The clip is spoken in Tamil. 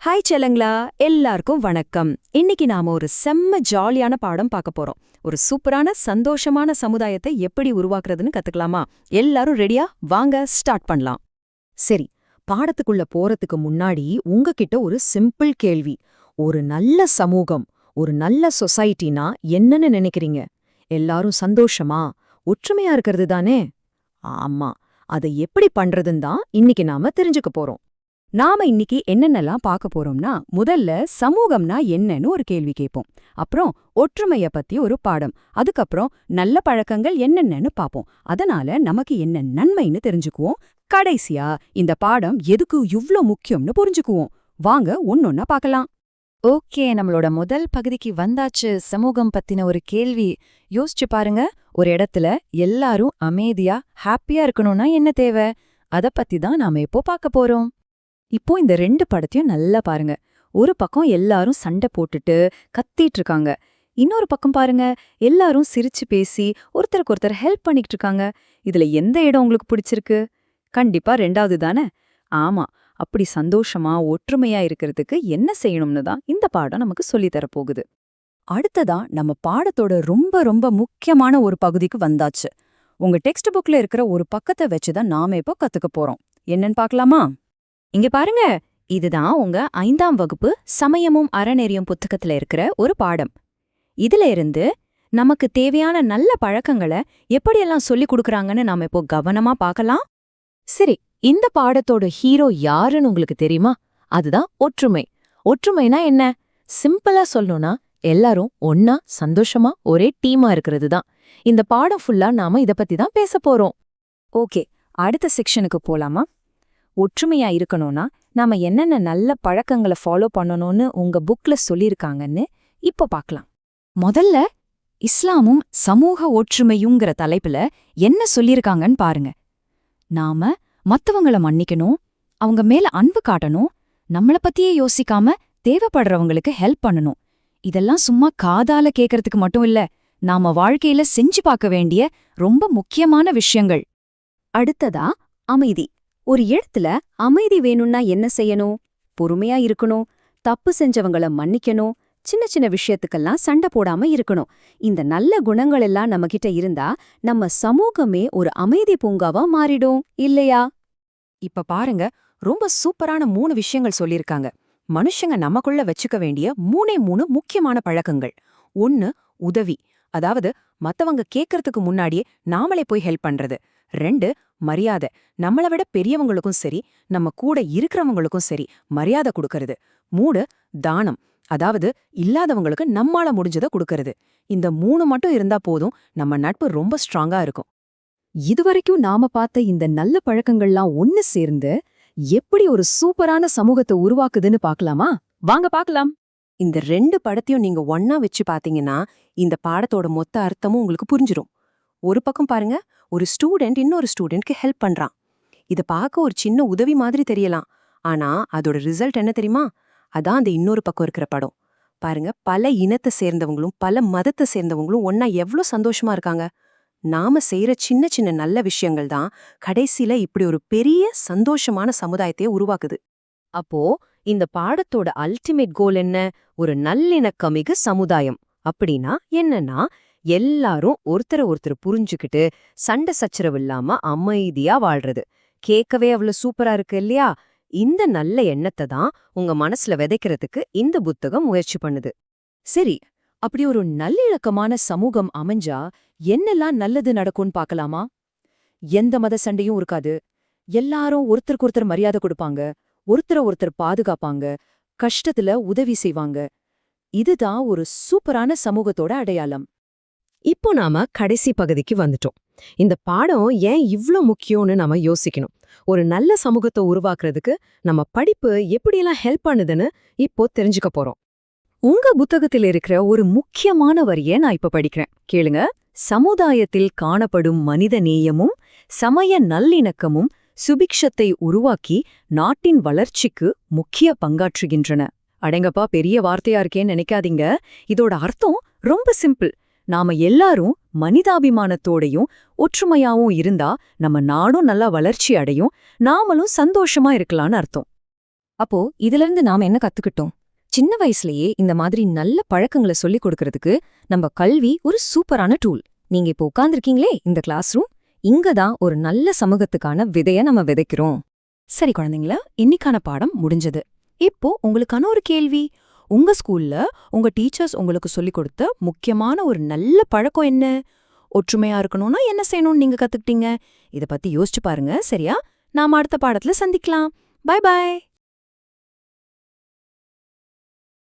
ஹாய் செல்லங்களா, எல்லாருக்கும் வணக்கம். இன்னைக்கு நாம ஒரு செம்ம ஜாலியான பாடம் பார்க்க போறோம். ஒரு சூப்பரான சந்தோஷமான சமுதாயத்தை எப்படி உருவாக்குறதுன்னு கத்துக்கலாமா? எல்லாரும் ரெடியா? வாங்க ஸ்டார்ட் பண்ணலாம். சரி, பாடத்துக்குள்ள போறதுக்கு முன்னாடி உங்ககிட்ட ஒரு சிம்பிள் கேள்வி. ஒரு நல்ல சமூகம், ஒரு நல்ல சொசைட்டினா என்னன்னு நினைக்கிறீங்க? எல்லாரும் சந்தோஷமா, ஒற்றுமையா இருக்கிறது தானே? ஆமா, அதை எப்படி பண்றதுன்னு தான் இன்னைக்கு நாம தெரிஞ்சுக்க போறோம். நாம இன்னைக்கு என்னென்னலாம் பார்க்க போறோம்னா, முதல்ல சமூகம்னா என்னன்னு ஒரு கேள்வி கேட்போம். அப்புறம் ஒற்றுமைய பத்தி ஒரு பாடம். அதுக்கப்புறம் நல்ல பழக்கங்கள் என்னென்னன்னு பார்ப்போம். அதனால நமக்கு என்ன நன்மைன்னு தெரிஞ்சுக்குவோம். கடைசியா இந்த பாடம் எதுக்கு இவ்ளோ முக்கியம்னு புரிஞ்சுக்குவோம். வாங்க ஒன்னொன்னா பார்க்கலாம். ஓகே, நம்மளோட முதல் பகுதிக்கு வந்தாச்சு. சமூகம் பத்தின ஒரு கேள்வி. யோசிச்சு பாருங்க, ஒரு இடத்துல எல்லாரும் அமைதியா ஹாப்பியா இருக்கணும்னா என்ன தேவை? அத பத்தி தான் நாம இப்போ பார்க்க போறோம். இப்போ இந்த ரெண்டு படத்தையும் நல்லா பாருங்க. ஒரு பக்கம் எல்லாரும் சண்டை போட்டுட்டு கத்திட்டு இருக்காங்க. இன்னொரு பக்கம் பாருங்க, எல்லாரும் சிரிச்சு பேசி ஒருத்தருக்கு ஒருத்தர் ஹெல்ப் பண்ணிட்டு இருக்காங்க. இதுல எந்த இடம் உங்களுக்கு பிடிச்சிருக்கு? கண்டிப்பா ரெண்டாவது தானே? ஆமா, அப்படி சந்தோஷமா ஒற்றுமையா இருக்கிறதுக்கு என்ன செய்யணும்னு தான் இந்த பாடம் நமக்கு சொல்லித் தரப்போகுது. அடுத்ததா நம்ம பாடத்தோட ரொம்ப ரொம்ப முக்கியமான ஒரு பகுதிக்கு வந்தாச்சு. உங்க டெக்ஸ்ட் புக்ல இருக்கிற ஒரு பக்கத்தை வச்சுதான் நாம இப்போ கத்துக்க போறோம். என்னன்னு பார்க்கலாமா? இங்க பாருங்க, இதுதான் உங்க 5ஆம் வகுப்பு சமயமும் அறநெறியும் புத்தகத்துல இருக்கிற ஒரு பாடம். இதுல இருந்து நமக்கு தேவையான நல்ல பழக்கங்களை எப்படியெல்லாம் சொல்லிக் கொடுக்கறாங்கன்னு நாம இப்போ கவனமா பார்க்கலாம். சரி, இந்த பாடத்தோட ஹீரோ யாருன்னு உங்களுக்கு தெரியுமா? அதுதான் ஒற்றுமை. ஒற்றுமைனா என்ன? சிம்பிளா சொல்லணும்னா எல்லாரும் ஒன்னா சந்தோஷமா ஒரே டீமா இருக்கிறது தான். இந்த பாடம் ஃபுல்லா நாம இத பத்தி தான் பேச போறோம். ஓகே, அடுத்த செக்ஷனுக்கு போலாமா? ஒற்றுமையா இருக்கணும்னா நாம என்னென்ன நல்ல பழக்கங்களை ஃபாலோ பண்ணணும்னு உங்க புக்ல சொல்லியிருக்காங்கன்னு இப்போ பார்க்கலாம். முதல்ல இஸ்லாமும் சமூக ஒற்றுமையுங்கிற தலைப்புல என்ன சொல்லியிருக்காங்கன்னு பாருங்க. நாம மத்தவங்கள மன்னிக்கணும், அவங்க மேல அன்பு காட்டணும், நம்மள பத்தியே யோசிக்காம தேவைப்படுறவங்களுக்கு ஹெல்ப் பண்ணணும். இதெல்லாம் சும்மா காதால கேட்கறதுக்கு மட்டும் இல்ல, நாம வாழ்க்கையில செஞ்சு பார்க்க வேண்டிய ரொம்ப முக்கியமான விஷயங்கள். அடுத்ததா அமைதி. ஒரு இடத்துல அமைதி வேணும்னா என்ன செய்யணும்? பொறுமையா இருக்கணும், தப்பு செஞ்சவங்கள மன்னிக்கணும், சின்ன சின்ன விஷயத்துக்கெல்லாம் சண்டை போடாம இருக்கணும். இந்த நல்ல குணங்கள் எல்லாம் நம்மகிட்ட இருந்தா நம்ம சமூகமே ஒரு அமைதி பூங்காவா மாறிடும், இல்லையா? இப்ப பாருங்க, ரொம்ப சூப்பரான 3 விஷயங்கள் சொல்லிருக்காங்க. மனுஷங்க நமக்குள்ள வச்சுக்க வேண்டிய 3 முக்கியமான பழக்கங்கள். 1, உதவி. அதாவது மத்தவங்க கேட்கறதுக்கு முன்னாடியே நாமளே போய் ஹெல்ப் பண்றது. 2, மரியாதை. நம்மள விட பெரியவங்களுக்கும் சரி, நம்ம கூட இருக்கிறவங்களுக்கும் சரி மரியாதை கொடுக்கறது. 3, தானம். அதாவது இல்லாதவங்களுக்கு நம்மால முடிஞ்சதை கொடுக்கறது. இந்த 3 மட்டும் இருந்தா போதும், நம்ம நட்பு ரொம்ப ஸ்ட்ராங்கா இருக்கும். இதுவரைக்கும் நாம பார்த்த இந்த நல்ல பழக்கங்கள்லாம் ஒன்னு சேர்ந்து எப்படி ஒரு சூப்பரான சமூகத்தை உருவாக்குதுன்னு பார்க்கலாமா? வாங்க பார்க்கலாம். இந்த 2 படத்தையும் நீங்க ஒன்னா வச்சு பாத்தீங்கன்னா இந்த பாடத்தோட மொத்த அர்த்தமும் உங்களுக்கு புரிஞ்சிரும். ஒரு பக்கம் பாருங்க, ஒரு ஸ்டூடெண்ட் இன்னொரு ஸ்டூடெண்ட்க்கு ஹெல்ப் பண்றான். இத பார்க்க ஒரு சின்ன உதவி மாதிரி தெரியலாம். ஆனா அதோட ரிசல்ட் என்ன தெரியுமா? அதான் அந்த இன்னொரு பக்கம் இருக்கிற படம். பாருங்க, பல இனத்தை சேர்ந்தவங்களும் பல மதத்தை சேர்ந்தவங்களும் ஒன்னா எவ்ளோ சந்தோஷமா இருக்காங்க. நாம செய்யற சின்ன சின்ன நல்ல விஷயங்கள் தான் கடைசியில இப்படி ஒரு பெரிய சந்தோஷமான சமுதாயத்தையே உருவாக்குது. அப்போ இந்த பாடத்தோட அல்டிமேட் கோல் என்ன? ஒரு நல்லிணக்கமிகு சமுதாயம். அப்படின்னா என்னன்னா, எல்லாரும் ஒருத்தர ஒருத்தர் புரிஞ்சுக்கிட்டு சண்டை சச்சரவு இல்லாம அமைதியா வாழ்றது. கேட்கவே அவ்வளவு சூப்பரா இருக்கு இல்லையா? இந்த நல்ல எண்ணத்தை தான் உங்க மனசுல விதைக்கிறதுக்கு இந்த புத்தகம் முயற்சி பண்ணுது. சரி, அப்படி ஒரு நல்லிணக்கமான சமூகம் அமைஞ்சா என்னெல்லாம் நல்லது நடக்கும்னு பார்க்கலாமா? எந்த மத சண்டையும் இருக்காது. எல்லாரும் ஒருத்தருக்கு ஒருத்தர் மரியாதை கொடுப்பாங்க, ஒருத்தர ஒருத்தர் பாதுகாப்பாங்க, கஷ்டத்துல உதவி செய்வாங்க. இதுதான் ஒரு சூப்பரான சமூகத்தோட அடையாளம். இப்போ நாம கடைசி பகுதிக்கு வந்துட்டோம். இந்த பாடம் ஏன் இவ்ளோ முக்கியம்னு நாம யோசிக்கணும். ஒரு நல்ல சமூகத்தை உருவாக்குறதுக்கு நம்ம படிப்பு எப்படியெல்லாம் ஹெல்ப் பண்ணுதுன்னு இப்போ தெரிஞ்சுக்க போறோம். உங்க புத்தகத்தில் இருக்கிற ஒரு முக்கியமான வரியை நான் இப்ப படிக்கிறேன், கேளுங்க. சமுதாயத்தில் காணப்படும் மனித நேயமும் சமய நல்லிணக்கமும் சுபிக்ஷத்தை உருவாக்கி நாட்டின் வளர்ச்சிக்கு முக்கிய பங்காற்றுகின்றன. அடங்கப்பா, பெரிய வார்த்தையா இருக்கேன்னு நினைக்காதீங்க. இதோட அர்த்தம் ரொம்ப சிம்பிள். நாம எல்லாரும் மனிதாபிமானத்தோடையும் ஒற்றுமையாவும் இருந்தா நம்ம நாடும் நல்லா வளர்ச்சி அடையும், நாமளும் சந்தோஷமா இருக்கலாம்னு அர்த்தம். அப்போ இதிலிருந்து நாம என்ன கத்துக்கிட்டோம்? சின்ன வயசுலயே இந்த மாதிரி நல்ல பழக்கங்களை சொல்லிக் கொடுக்கறதுக்கு நம்ம கல்வி ஒரு சூப்பரான டூல். நீங்க இப்போ உட்கார்ந்திருக்கீங்களே இந்த கிளாஸ் ரூம், இங்க தான் ஒரு நல்ல சமூகத்துக்கான விதைய நம்ம விதைக்கிறோம். சரி குழந்தைங்களா, இன்னிக்கான பாடம் முடிஞ்சது. இப்போ உங்களுக்கான ஒரு கேள்வி. உங்க ஸ்கூல்ல உங்க டீச்சர்ஸ் உங்களுக்கு சொல்லிக் கொடுத்த முக்கியமான ஒரு நல்ல பழக்கம் என்ன? ஒற்றுமையா இருக்கணும்னா என்ன செய்யணும்னு நீங்க கத்துக்கிட்டீங்க? இத பத்தி யோசிச்சு பாருங்க. சரியா? நாம அடுத்த பாடத்துல சந்திக்கலாம். Bye by.